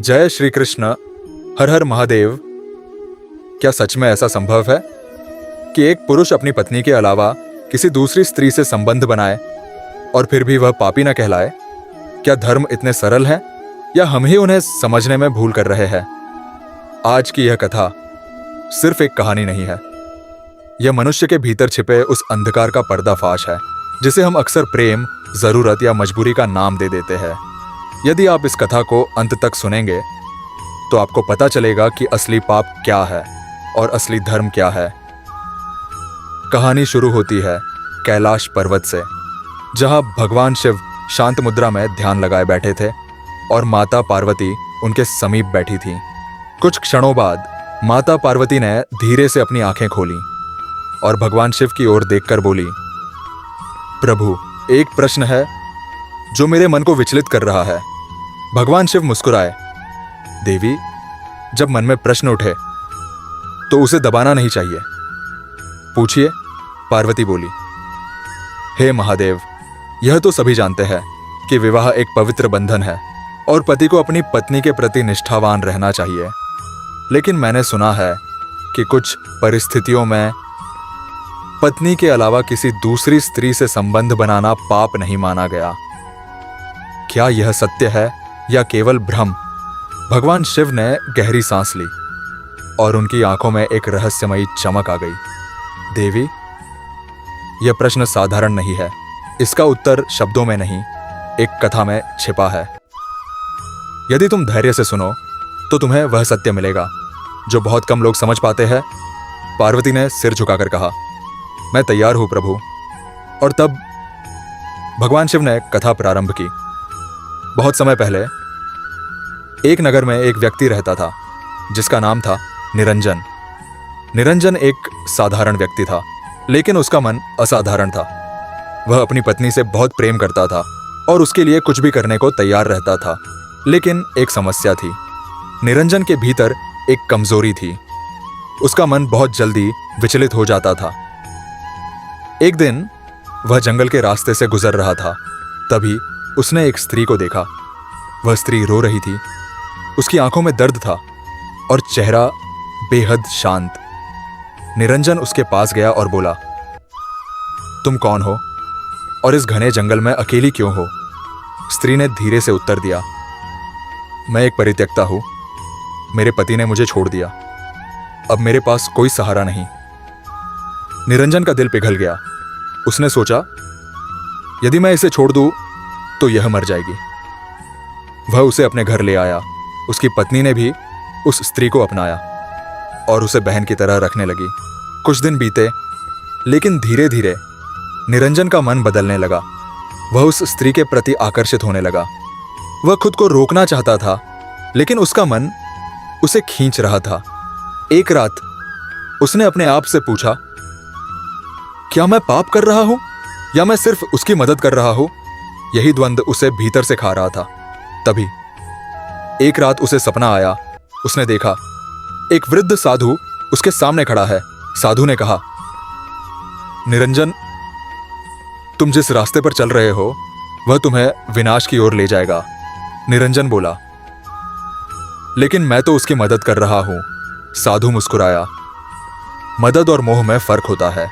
जय श्री कृष्ण। हर हर महादेव। क्या सच में ऐसा संभव है कि एक पुरुष अपनी पत्नी के अलावा किसी दूसरी स्त्री से संबंध बनाए और फिर भी वह पापी न कहलाए? क्या धर्म इतने सरल हैं या हम ही उन्हें समझने में भूल कर रहे हैं? आज की यह कथा सिर्फ एक कहानी नहीं है, यह मनुष्य के भीतर छिपे उस अंधकार का पर्दाफाश है जिसे हम अक्सर प्रेम, जरूरत या मजबूरी का नाम दे देते हैं। यदि आप इस कथा को अंत तक सुनेंगे तो आपको पता चलेगा कि असली पाप क्या है और असली धर्म क्या है। कहानी शुरू होती है कैलाश पर्वत से, जहां भगवान शिव शांत मुद्रा में ध्यान लगाए बैठे थे और माता पार्वती उनके समीप बैठी थी। कुछ क्षणों बाद माता पार्वती ने धीरे से अपनी आंखें खोली और भगवान शिव की ओर देखकर बोली, प्रभु, एक प्रश्न है जो मेरे मन को विचलित कर रहा है। भगवान शिव मुस्कुराए। देवी, जब मन में प्रश्न उठे तो उसे दबाना नहीं चाहिए। पूछिए, पार्वती बोली। हे महादेव, यह तो सभी जानते हैं कि विवाह एक पवित्र बंधन है और पति को अपनी पत्नी के प्रति निष्ठावान रहना चाहिए। लेकिन मैंने सुना है कि कुछ परिस्थितियों में पत्नी के अलावा किसी दूसरी स्त्री से संबंध बनाना पाप नहीं माना गया। क्या यह सत्य है या केवल भ्रम? भगवान शिव ने गहरी सांस ली और उनकी आंखों में एक रहस्यमयी चमक आ गई। देवी, यह प्रश्न साधारण नहीं है। इसका उत्तर शब्दों में नहीं, एक कथा में छिपा है। यदि तुम धैर्य से सुनो तो तुम्हें वह सत्य मिलेगा जो बहुत कम लोग समझ पाते हैं। पार्वती ने सिर झुकाकर कहा, मैं तैयार हूं प्रभु। और तब भगवान शिव ने कथा प्रारंभ की। बहुत समय पहले एक नगर में एक व्यक्ति रहता था जिसका नाम था निरंजन। निरंजन एक साधारण व्यक्ति था, लेकिन उसका मन असाधारण था। वह अपनी पत्नी से बहुत प्रेम करता था और उसके लिए कुछ भी करने को तैयार रहता था। लेकिन एक समस्या थी। निरंजन के भीतर एक कमजोरी थी। उसका मन बहुत जल्दी विचलित हो जाता था। एक दिन वह जंगल के रास्ते से गुजर रहा था। तभी उसने एक स्त्री को देखा। वह स्त्री रो रही थी। उसकी आंखों में दर्द था और चेहरा बेहद शांत। निरंजन उसके पास गया और बोला, तुम कौन हो और इस घने जंगल में अकेली क्यों हो? स्त्री ने धीरे से उत्तर दिया, मैं एक परित्यक्ता हूं। मेरे पति ने मुझे छोड़ दिया। अब मेरे पास कोई सहारा नहीं। निरंजन का दिल पिघल गया। उसने सोचा, यदि मैं इसे छोड़ दूं तो यह मर जाएगी। वह उसे अपने घर ले आया। उसकी पत्नी ने भी उस स्त्री को अपनाया और उसे बहन की तरह रखने लगी। कुछ दिन बीते, लेकिन धीरे धीरे निरंजन का मन बदलने लगा। वह उस स्त्री के प्रति आकर्षित होने लगा। वह खुद को रोकना चाहता था, लेकिन उसका मन उसे खींच रहा था। एक रात उसने अपने आप से पूछा, क्या मैं पाप कर रहा हूं या मैं सिर्फ उसकी मदद कर रहा हूं? यही द्वंद्व उसे भीतर से खा रहा था। तभी एक रात उसे सपना आया। उसने देखा एक वृद्ध साधु उसके सामने खड़ा है। साधु ने कहा, निरंजन, तुम जिस रास्ते पर चल रहे हो वह तुम्हें विनाश की ओर ले जाएगा। निरंजन बोला, लेकिन मैं तो उसकी मदद कर रहा हूं। साधु मुस्कुराया। मदद और मोह में फर्क होता है।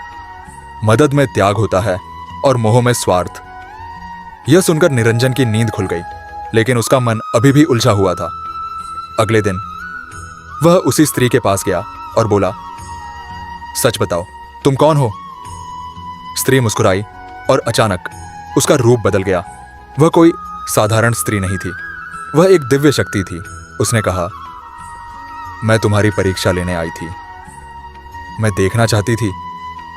मदद में त्याग होता है और मोह में स्वार्थ। यह सुनकर निरंजन की नींद खुल गई, लेकिन उसका मन अभी भी उलझा हुआ था। अगले दिन वह उसी स्त्री के पास गया और बोला, सच बताओ, तुम कौन हो? स्त्री मुस्कुराई और अचानक उसका रूप बदल गया। वह कोई साधारण स्त्री नहीं थी, वह एक दिव्य शक्ति थी। उसने कहा, मैं तुम्हारी परीक्षा लेने आई थी। मैं देखना चाहती थी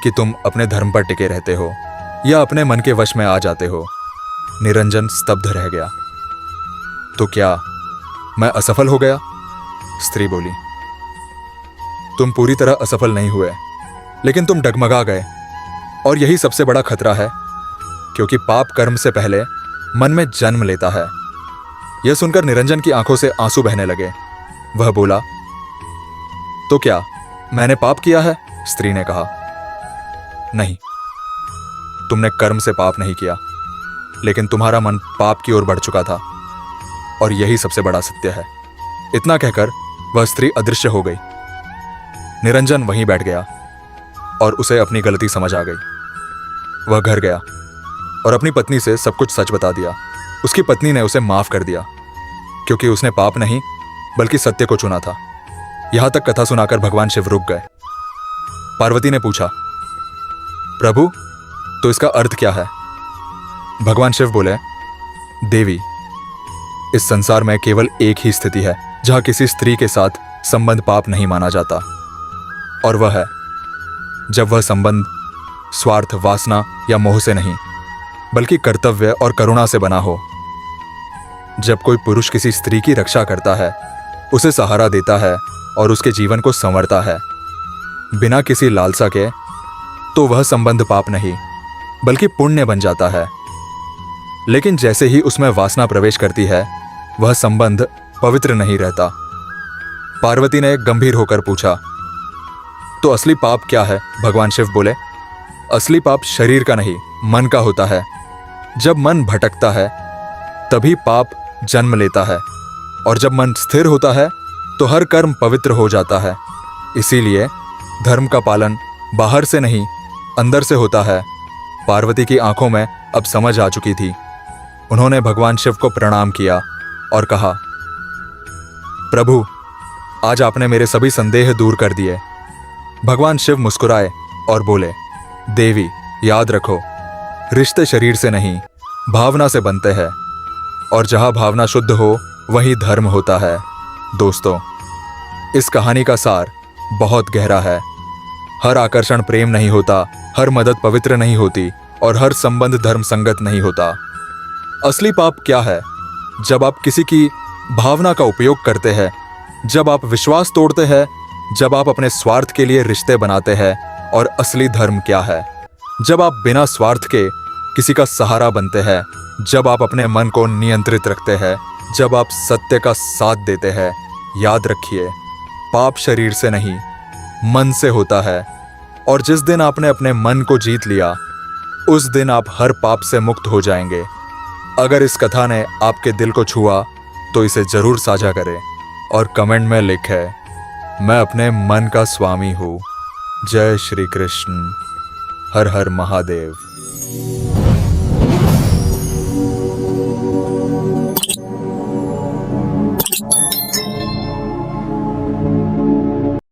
कि तुम अपने धर्म पर टिके रहते हो या अपने मन के वश में आ जाते हो। निरंजन स्तब्ध रह गया। तो क्या मैं असफल हो गया? स्त्री बोली, तुम पूरी तरह असफल नहीं हुए, लेकिन तुम डगमगा गए। और यही सबसे बड़ा खतरा है, क्योंकि पाप कर्म से पहले मन में जन्म लेता है। यह सुनकर निरंजन की आंखों से आंसू बहने लगे। वह बोला, तो क्या मैंने पाप किया है? स्त्री ने कहा, नहीं, तुमने कर्म से पाप नहीं किया, लेकिन तुम्हारा मन पाप की ओर बढ़ चुका था और यही सबसे बड़ा सत्य है। इतना कहकर वह स्त्री अदृश्य हो गई। निरंजन वहीं बैठ गया और उसे अपनी गलती समझ आ गई। वह घर गया और अपनी पत्नी से सब कुछ सच बता दिया। उसकी पत्नी ने उसे माफ कर दिया, क्योंकि उसने पाप नहीं बल्कि सत्य को चुना था। यहां तक कथा सुनाकर भगवान शिव रुक गए। पार्वती ने पूछा, प्रभु, तो इसका अर्थ क्या है? भगवान शिव बोले, देवी, इस संसार में केवल एक ही स्थिति है जहां किसी स्त्री के साथ संबंध पाप नहीं माना जाता, और वह है जब वह संबंध स्वार्थ, वासना या मोह से नहीं बल्कि कर्तव्य और करुणा से बना हो। जब कोई पुरुष किसी स्त्री की रक्षा करता है, उसे सहारा देता है और उसके जीवन को संवारता है बिना किसी लालसा के, तो वह संबंध पाप नहीं बल्कि पुण्य बन जाता है। लेकिन जैसे ही उसमें वासना प्रवेश करती है, वह संबंध पवित्र नहीं रहता। पार्वती ने गंभीर होकर पूछा, तो असली पाप क्या है? भगवान शिव बोले, असली पाप शरीर का नहीं, मन का होता है। जब मन भटकता है तभी पाप जन्म लेता है, और जब मन स्थिर होता है तो हर कर्म पवित्र हो जाता है। इसीलिए धर्म का पालन बाहर से नहीं अंदर से होता है। पार्वती की आंखों में अब समझ आ चुकी थी। उन्होंने भगवान शिव को प्रणाम किया और कहा, प्रभु, आज आपने मेरे सभी संदेह दूर कर दिए। भगवान शिव मुस्कुराए और बोले, देवी, याद रखो, रिश्ते शरीर से नहीं भावना से बनते हैं, और जहां भावना शुद्ध हो वहीं धर्म होता है। दोस्तों, इस कहानी का सार बहुत गहरा है। हर आकर्षण प्रेम नहीं होता, हर मदद पवित्र नहीं होती, और हर संबंध धर्म संगत नहीं होता। असली पाप क्या है? जब आप किसी की भावना का उपयोग करते हैं, जब आप विश्वास तोड़ते हैं, जब आप अपने स्वार्थ के लिए रिश्ते बनाते हैं। और असली धर्म क्या है? जब आप बिना स्वार्थ के किसी का सहारा बनते हैं, जब आप अपने मन को नियंत्रित रखते हैं, जब आप सत्य का साथ देते हैं। याद रखिए, पाप शरीर से नहीं मन से होता है, और जिस दिन आपने अपने मन को जीत लिया, उस दिन आप हर पाप से मुक्त हो जाएंगे। अगर इस कथा ने आपके दिल को छुआ तो इसे जरूर साझा करें और कमेंट में लिखें, मैं अपने मन का स्वामी हूँ। जय श्री कृष्ण। हर हर महादेव।